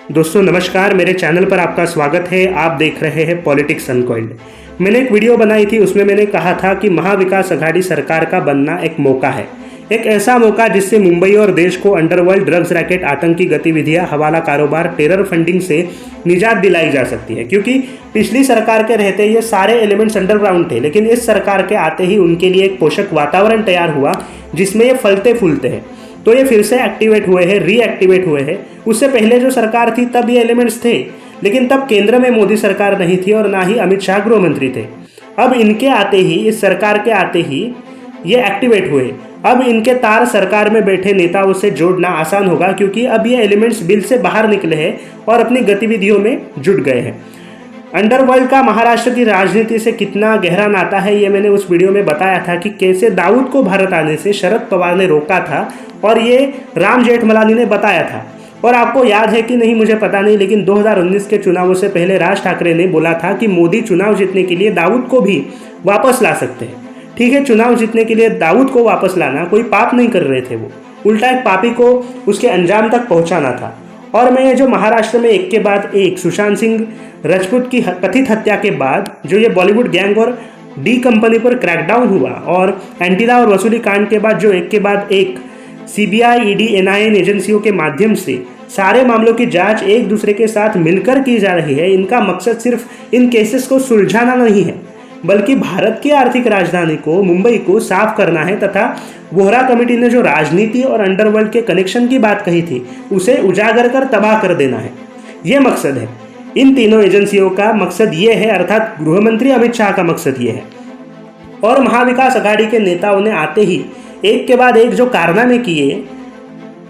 दोस्तों नमस्कार, मेरे चैनल पर आपका स्वागत है। आप देख रहे हैं पॉलिटिक्स अनकॉइल्ड। मैंने एक वीडियो बनाई थी, उसमें मैंने कहा था कि महाविकास अघाड़ी सरकार का बनना एक मौका है, एक ऐसा मौका जिससे मुंबई और देश को अंडरवर्ल्ड, ड्रग्स रैकेट, आतंकी गतिविधियां, हवाला कारोबार, टेरर फंडिंग से निजात दिलाई जा सकती है। क्योंकि पिछली सरकार के रहते ये सारे एलिमेंट्स अंडरग्राउंड थे, लेकिन इस सरकार के आते ही उनके लिए एक पोषक वातावरण तैयार हुआ जिसमें ये फलते फूलते हैं। तो ये फिर से एक्टिवेट हुए हैं, रीएक्टिवेट हुए हैं। उससे पहले जो सरकार थी तब ये एलिमेंट्स थे, लेकिन तब केंद्र में मोदी सरकार नहीं थी और ना ही अमित शाह गृह मंत्री थे। अब इनके आते ही, इस सरकार के आते ही ये एक्टिवेट हुए। अब इनके तार सरकार में बैठे नेताओं से जोड़ना आसान होगा, क्योंकि अब ये एलिमेंट्स बिल से बाहर निकले हैं और अपनी गतिविधियों में जुट गए हैं। अंडरवर्ल्ड का महाराष्ट्र की राजनीति से कितना गहरा नाता है, ये मैंने उस वीडियो में बताया था कि कैसे दाऊद को भारत आने से शरद पवार ने रोका था और ये राम जेठमलानी ने बताया था। और आपको याद है कि नहीं मुझे पता नहीं, लेकिन 2019 के चुनावों से पहले राज ठाकरे ने बोला था कि मोदी चुनाव जीतने के लिए दाऊद को भी वापस ला सकते हैं। ठीक है, चुनाव जीतने के लिए दाऊद को वापस लाना कोई पाप नहीं कर रहे थे, वो उल्टा एक पापी को उसके अंजाम तक पहुंचाना था। और मैं ये जो महाराष्ट्र में एक के बाद एक सुशांत सिंह राजपूत की कथित हत्या के बाद जो ये बॉलीवुड गैंग और डी कंपनी पर क्रैकडाउन हुआ, और एंटीला और वसूली कांड के बाद जो एक के बाद एक सीबीआई, ईडी, एनआईए एजेंसियों के माध्यम से सारे मामलों की जांच एक दूसरे के साथ मिलकर की जा रही है, इनका मकसद सिर्फ इन केसेस को सुलझाना नहीं है, बल्कि भारत की आर्थिक राजधानी को, मुंबई को साफ करना है तथा वोहरा कमेटी ने जो राजनीति और अंडरवर्ल्ड के कनेक्शन की बात कही थी उसे उजागर कर तबाह कर देना है। ये मकसद है इन तीनों एजेंसियों का। मकसद ये है, अर्थात गृह मंत्री अमित शाह का मकसद ये है। और महाविकास अघाड़ी के नेताओं ने आते ही एक के बाद एक जो कारनामे किए,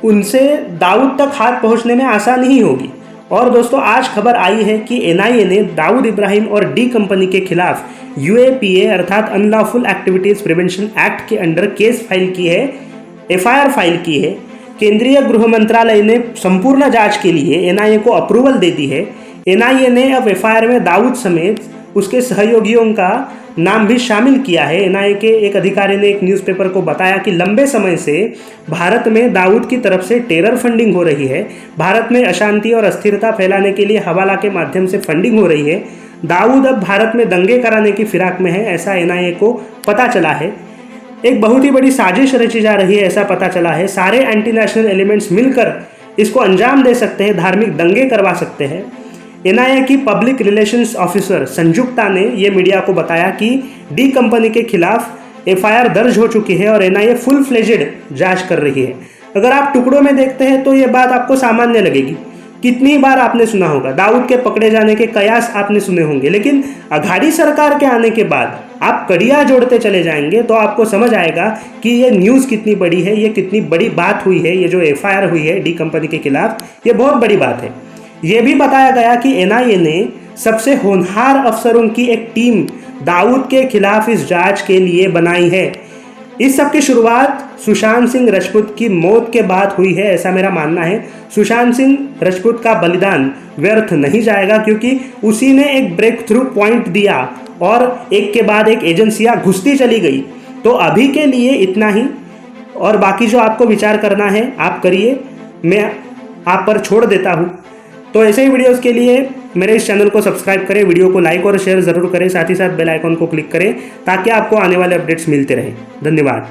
उनसे दाऊद तक हाथ पहुंचने में आसानी ही होगी। और दोस्तों, आज खबर आई है कि एनआईए ने दाऊद इब्राहिम और डी कंपनी के खिलाफ यूएपीए अर्थात अनलॉफुल एक्टिविटीज प्रिवेंशन एक्ट के अंडर केस फाइल की है, एफआईआर फाइल की है। केंद्रीय गृह मंत्रालय ने संपूर्ण जांच के लिए एनआईए को अप्रूवल दे दी है। एनआईए ने अब एफआईआर में दाऊद समेत उसके सहयोगियों का नाम भी शामिल किया है। एनआईए के एक अधिकारी ने एक न्यूज़पेपर को बताया कि लंबे समय से भारत में दाऊद की तरफ से टेरर फंडिंग हो रही है। भारत में अशांति और अस्थिरता फैलाने के लिए हवाला के माध्यम से फंडिंग हो रही है। दाऊद अब भारत में दंगे कराने की फिराक में है, ऐसा एनआईए को पता चला है। एक बहुत ही बड़ी साजिश रची जा रही है, ऐसा पता चला है। सारे एंटी नेशनल एलिमेंट्स मिलकर इसको अंजाम दे सकते हैं, धार्मिक दंगे करवा सकते हैं। एनआईए की पब्लिक रिलेशंस ऑफिसर संजुक्ता ने यह मीडिया को बताया कि डी कंपनी के खिलाफ एफआईआर दर्ज हो चुकी है और एनआईए फुल फ्लेजेड जांच कर रही है। अगर आप टुकड़ों में देखते हैं तो ये बात आपको सामान्य लगेगी। कितनी बार आपने सुना होगा, दाऊद के पकड़े जाने के कयास आपने सुने होंगे, लेकिन अघाड़ी सरकार के आने के बाद आप कड़ियाँ जोड़ते चले जाएंगे तो आपको समझ आएगा कि ये न्यूज़ कितनी बड़ी है, ये कितनी बड़ी बात हुई है। ये जो एफआईआर हुई है डी कंपनी के खिलाफ, ये बहुत बड़ी बात है। यह भी बताया गया कि एनआईए ने सबसे होनहार अफसरों की एक टीम दाऊद के खिलाफ इस जांच के लिए बनाई है। इस सब की शुरुआत सुशांत सिंह राजपूत की मौत के बाद हुई है, ऐसा मेरा मानना है। सुशांत सिंह राजपूत का बलिदान व्यर्थ नहीं जाएगा, क्योंकि उसी ने एक ब्रेक थ्रू पॉइंट दिया और एक के बाद एक एजेंसियां घुसती चली गई। तो अभी के लिए इतना ही, और बाकी जो आपको विचार करना है आप करिए, मैं आप पर छोड़ देता हूँ। तो ऐसे ही वीडियोस के लिए मेरे इस चैनल को सब्सक्राइब करें, वीडियो को लाइक और शेयर ज़रूर करें, साथ ही साथ बेल आइकॉन को क्लिक करें ताकि आपको आने वाले अपडेट्स मिलते रहें। धन्यवाद।